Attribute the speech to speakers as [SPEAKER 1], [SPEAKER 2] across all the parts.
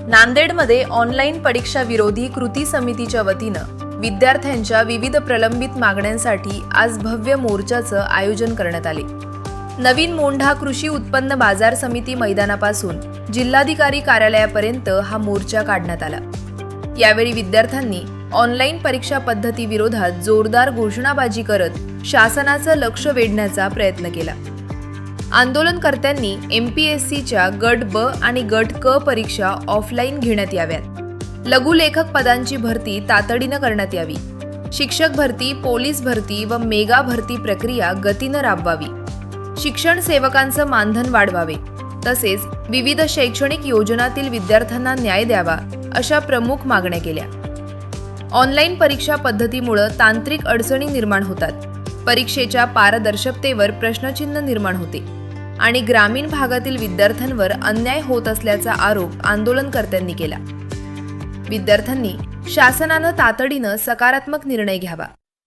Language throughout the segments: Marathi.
[SPEAKER 1] नांदेडमध्ये ऑनलाईन परीक्षा विरोधी कृती समितीच्या वतीनं विद्यार्थ्यांच्या विविध प्रलंबित मागण्यांसाठी आज भव्य मोर्चाचं आयोजन करण्यात आले। नवीन मोंढा कृषी उत्पन्न बाजार समिती मैदानापासून जिल्हाधिकारी कार्यालयापर्यंत हा मोर्चा काढण्यात आला। यावेळी विद्यार्थ्यांनी ऑनलाईन परीक्षा पद्धती विरोधात जोरदार घोषणाबाजी करत शासनाचं लक्ष वेधण्याचा प्रयत्न केला। आंदोलनकर्त्यांनी MPSCच्या गट ब आणि गट क परीक्षा ऑफलाईन घेण्यात याव्यात, लघुलेखक पदांची भरती तातडीनं करण्यात यावी, शिक्षक भरती, पोलीस भरती व मेगा भरती प्रक्रिया गतीनं राबवावी, शिक्षण सेवकांचं मानधन वाढवावे, तसेच विविध शैक्षणिक योजनांतील विद्यार्थ्यांना न्याय द्यावा अशा प्रमुख मागण्या केल्या। ऑनलाईन परीक्षा पद्धतीमुळे तांत्रिक अडचणी निर्माण होतात, परीक्षेच्या पारदर्शकतेवर प्रश्नचिन्ह निर्माण होते आणि ग्रामीण भागातील विद्यार्थ्यांवर अन्याय होत असल्याचा आरोप आंदोलनकर्त्यांनी केला। विद्यार्थ्यांनी शासनानं तातडीनं सकारात्मक निर्णय घ्यावा,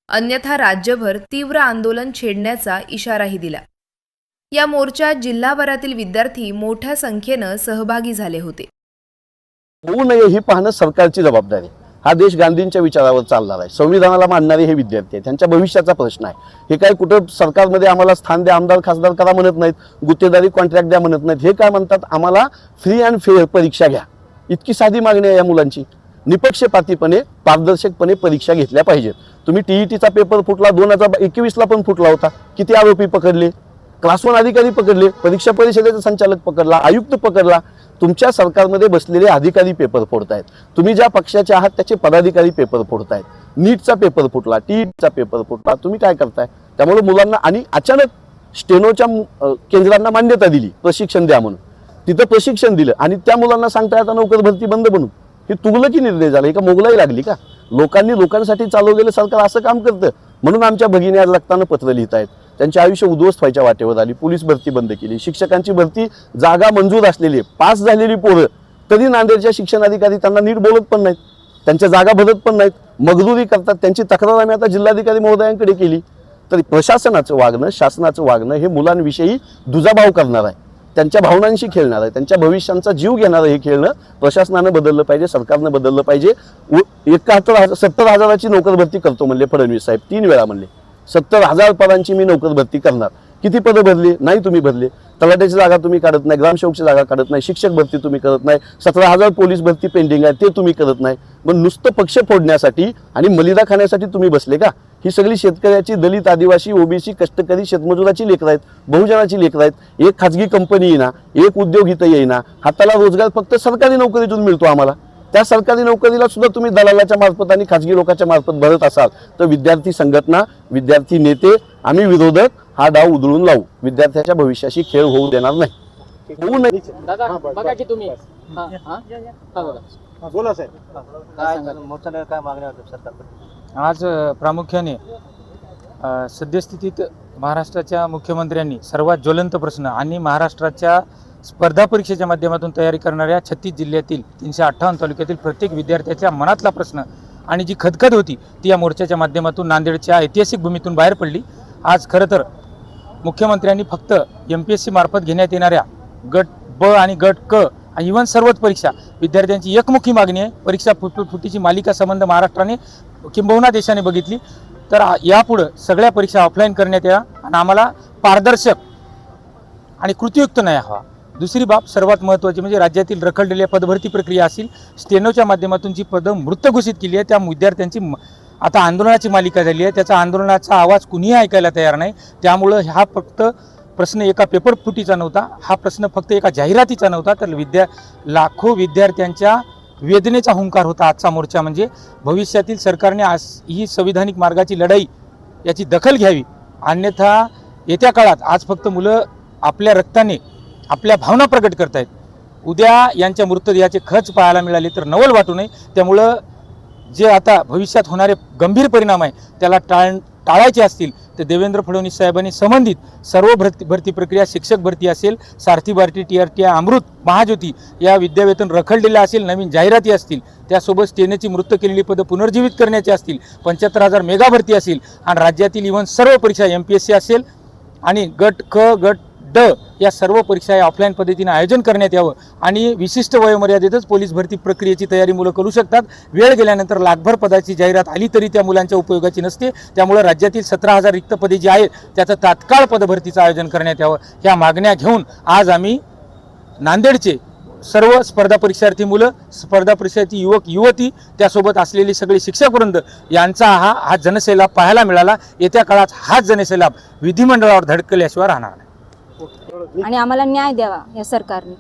[SPEAKER 1] अन्यथा राज्यभर तीव्र आंदोलन छेडण्याचा इशाराही दिला। या मोर्चात जिल्हाभरातील विद्यार्थी मोठ्या संख्येनं सहभागी झाले होते।
[SPEAKER 2] होऊ नये ही पाहणं सरकारची जबाबदारी। हा देश गांधींच्या विचारावर चालणार आहे, संविधानाला मानणारे हे विद्यार्थी आहेत, त्यांच्या भविष्याचा प्रश्न आहे। हे काय कुठं सरकारमध्ये आम्हाला स्थान द्या, आमदार खासदार करा म्हणत नाहीत, गुत्तेदारी कॉन्ट्रॅक्ट द्या म्हणत नाहीत। हे काय म्हणतात, आम्हाला फ्री अँड फेअर परीक्षा घ्या। इतकी साधी मागणी आहे या मुलांची। निपक्षपातीपणे पारदर्शकपणे परीक्षा घेतल्या पाहिजेत। तुम्ही TETचा पेपर फुटला, 2021ला पण फुटला होता, किती आरोपी पकडले, क्लास 1 अधिकारी पकडले, परीक्षा परिषदेचा संचालक पकडला, आयुक्त पकडला। तुमच्या सरकारमध्ये बसलेले अधिकारी पेपर फोडतायत, तुम्ही ज्या पक्षाचे आहात त्याचे पदाधिकारी पेपर फोडतायत। नीटचा पेपर फुटला, TETचा पेपर फुटला, तुम्ही काय करताय? त्यामुळे मुलांना आणि अचानक स्टेनोच्या केंद्रांना मान्यता दिली, प्रशिक्षण द्या म्हणून, तिथं प्रशिक्षण दिलं आणि त्या मुलांना सांगताय आता नोकर भरती बंद म्हणून। हे तुगलकी निर्णय झाला, का मोगलाई लागली का? लोकांनी लोकांसाठी चालवलेलं सरकार असं काम करतं म्हणून आमच्या भगिनी आज रक्तानं पत्र लिहित आहेत, त्यांचे आयुष्य उद्ध्वस्त व्हायच्या वाटेवर आली। पोलीस भरती बंद केली, शिक्षकांची भरती जागा मंजूर असलेली पास झालेली पोरं तरी नांदेडच्या शिक्षण अधिकारी त्यांना नीट बोलत पण नाहीत, त्यांच्या जागा भरत पण नाहीत, मजदुरी करतात। त्यांची तक्रार आम्ही आता जिल्हाधिकारी महोदयांकडे केली। तरी प्रशासनाचं वागणं, शासनाचं वागणं हे मुलांविषयी दुजाभाव करणार आहे, त्यांच्या भावनांशी खेळणार आहे, त्यांच्या भविष्यांचा जीव घेणार हे खेळणं प्रशासनानं बदललं पाहिजे, सरकारनं बदललं पाहिजे। 70,000ची नोकर भरती करतो म्हणले फडणवीस साहेब, 3 वेळा म्हणले 70,000 पदांची मी नोकर भरती करणार। किती पदं भरली? नाही तुम्ही भरले। तलाठ्याची जागा तुम्ही काढत नाही, ग्रामसेवकची जागा काढत नाही, शिक्षक भरती तुम्ही करत नाही, 17,000 पोलीस भरती पेंडिंग आहे ते तुम्ही करत नाही। मग नुसतं पक्ष फोडण्यासाठी आणि मलिदा खाण्यासाठी तुम्ही बसले का? ही सगळी शेतकऱ्याची, दलित, आदिवासी, OBC, कष्टकरी, शेतमजुराची लेकरं आहेत, बहुजनाची लेकरं आहेत। एक खाजगी कंपनी येईना, एक उद्योग इथं येईना, हाताला रोजगार फक्त सरकारी नोकरीतून मिळतो आम्हाला। त्या सरकारी नोकरीला सुद्धा तुम्ही दलालाच्या मार्फत आणि खाजगी लोकांच्या मार्फत भरत असाल तर विद्यार्थी संघटना, विद्यार्थी नेते, आम्ही विरोधक हा डाव उधळून लावू। विद्यार्थ्याच्या भविष्याशी खेळ होऊ देणार नाही। होऊ नाही।
[SPEAKER 3] दादा बघा की तुम्ही
[SPEAKER 4] बोला साहेब, काय मागण्या होत्या सरकारकडे?
[SPEAKER 3] आज प्रामुख्याने सद्यस्थितीत महाराष्ट्राच्या मुख्यमंत्र्यांनी सर्वात ज्वलंत प्रश्न आणि महाराष्ट्राच्या स्पर्धा परीक्षेच्या माध्यमातून तयारी करणाऱ्या 36 जिल्ह्यातील 358 तालुक्यातील प्रत्येक विद्यार्थ्याच्या मनातला प्रश्न आणि जी खदखद होती ती या मोर्चाच्या माध्यमातून नांदेडच्या ऐतिहासिक भूमीतून बाहेर पडली। आज खरं तर मुख्यमंत्र्यांनी फक्त MPSC मार्फत घेण्यात येणाऱ्या गट ब आणि गट क आणि इव्हन सर्वच परीक्षा विद्यार्थ्यांची एकमुखी मागणी आहे। परीक्षा फुटीची मालिका संबंध महाराष्ट्राने किंबहुना देशाने बघितली, तर यापुढे सगळ्या परीक्षा ऑफलाईन करण्यात या आणि आम्हाला पारदर्शक आणि कृतीयुक्त न्याय हवा। दुसरी बाब सर्वात महत्त्वाची म्हणजे राज्यातील रखडलेल्या पदभरती प्रक्रिया असेल, स्टेनोच्या माध्यमातून जी पदं मृत घोषित केली आहे त्या विद्यार्थ्यांची आता आंदोलनाची मालिका झाली आहे। त्याचा आंदोलनाचा आवाज कुणीही ऐकायला तयार नाही। त्यामुळं हा फक्त प्रश्न एका पेपर फुटीचा नव्हता, हा प्रश्न फक्त एका जाहिरातीचा नव्हता, तर लाखो विद्यार्थ्यांच्या वेदनेचा हुंकार होता आजचा मोर्चा। म्हणजे भविष्यातील सरकारने आज ही संविधानिक मार्गाची लढाई याची दखल घ्यावी, अन्यथा येत्या काळात आज फक्त मुलं आपल्या रक्ताने आपल्या भावना प्रकट करतायत, उद्या यांच्या मृतदेहाचे खच पाहायला मिळाले तर नवल वाटू नये। त्यामुळं जे आता भविष्यात होणारे गंभीर परिणाम आहे त्याला टाळायचे असतील तर देवेंद्र फडणवीस साहेबांनी संबंधित सर्व भरती प्रक्रिया, शिक्षक भरती असेल, सारथी भरती, TRT, अमृत, महाज्योती या विद्यावेतन रखडलेल्या असेल, नवीन जाहिराती असतील, त्यासोबत स्टेनची मृत केलेली पदं पुनर्जीवित करण्याची असतील, 75,000 मेगा भरती असेल आणि राज्यातील इव्हन सर्व परीक्षा MPSC असेल आणि गट क, गट ड या सर्व परीक्षा या ऑफलाईन पद्धतीने आयोजन करण्यात यावं आणि विशिष्ट वयोमर्यादेतच पोलीस भरती प्रक्रियेची तयारी मुलं करू शकतात. वेळ गेल्यानंतर लाखभर पदाची जाहिरात आली तरी त्या मुलांच्या उपयोगाची नसते. त्यामुळे राज्यातील 17,000 रिक्त पदे जी आहेत त्याचं तात्काळ पदभरतीचं आयोजन करण्यात यावं. ह्या मागण्या घेऊन आज आम्ही नांदेडचे सर्व स्पर्धा परीक्षार्थी मुलं, स्पर्धा परीक्षार्थी युवक युवती, त्यासोबत असलेले सगळे शिक्षकवृंद यांचा हा जनसैलाब पाहायला मिळाला. येत्या काळात हाच जनसैलाब विधिमंडळावर धडकल्याशिवाय राहणार नाही.
[SPEAKER 5] आणि आम्हाला न्याय द्यावा या सरकारने.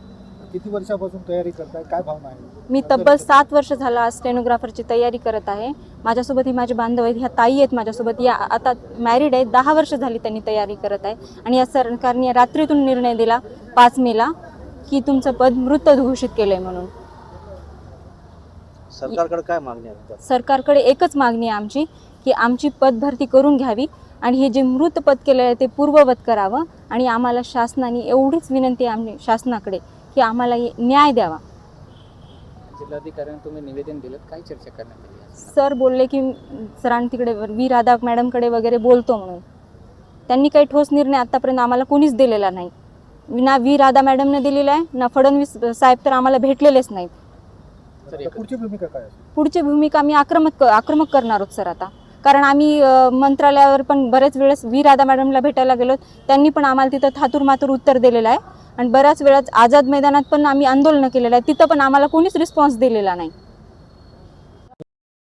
[SPEAKER 6] किती वर्षापासून तयारी करताय, काय भावना आहे?
[SPEAKER 5] मी तब्बल 7 वर्ष झालं आज स्टेनोग्राफरची तयारी करत आहे. माझ्यासोबत ही माझे बांधव आहेत, ह्या ताई आहेत माझ्यासोबत, या आता मॅरिड आहेत, 10 वर्ष झाली त्यांनी तयारी करत आहे. आणि या सरकारने रात्रीतून निर्णय दिला 5 मेला की तुमचं पद मृत घोषित केलंय म्हणून.
[SPEAKER 4] सरकारकडे काय मागणी आहे?
[SPEAKER 5] सरकारकडे एकच मागणी आहे आमची की आमची पदभरती करून घ्यावी आणि हे जे मृत पद केलं आहे ते पूर्ववत करावं. आणि आम्हाला शासनाने एवढीच विनंती आहे आम्ही शासनाकडे की आम्हाला न्याय द्यावा.
[SPEAKER 7] जिल्हाधिकाऱ्यांना तुम्ही निवेदन दिलं, काय चर्चा करण्यात आली?
[SPEAKER 5] सर बोलले की सरांनी तिकडे व्ही राधा मॅडमकडे वगैरे बोलतो म्हणून. त्यांनी काही ठोस निर्णय आतापर्यंत आम्हाला कोणीच दिलेला नाही. ना व्ही राधा मॅडमने दिलेला आहे, ना फडणवीस साहेब तर आम्हाला भेटलेलेच नाहीत.
[SPEAKER 6] पुढची भूमिका काय असेल?
[SPEAKER 5] पुढची भूमिका आम्ही आक्रमक करणार आहोत सर आता. कारण आम्ही मंत्रालयावर पण बरेच वेळेस व्ही राधा मॅडमला भेटायला गेलो, त्यांनी पण आम्हाला तिथं थातूरमातूर उत्तर दिलेलं आहे. आणि बऱ्याच वेळाच आझाद मैदानात पण आम्ही आंदोलनं केलेलं आहे, तिथं पण आम्हाला कोणीच रिस्पॉन्स दिलेला नाही.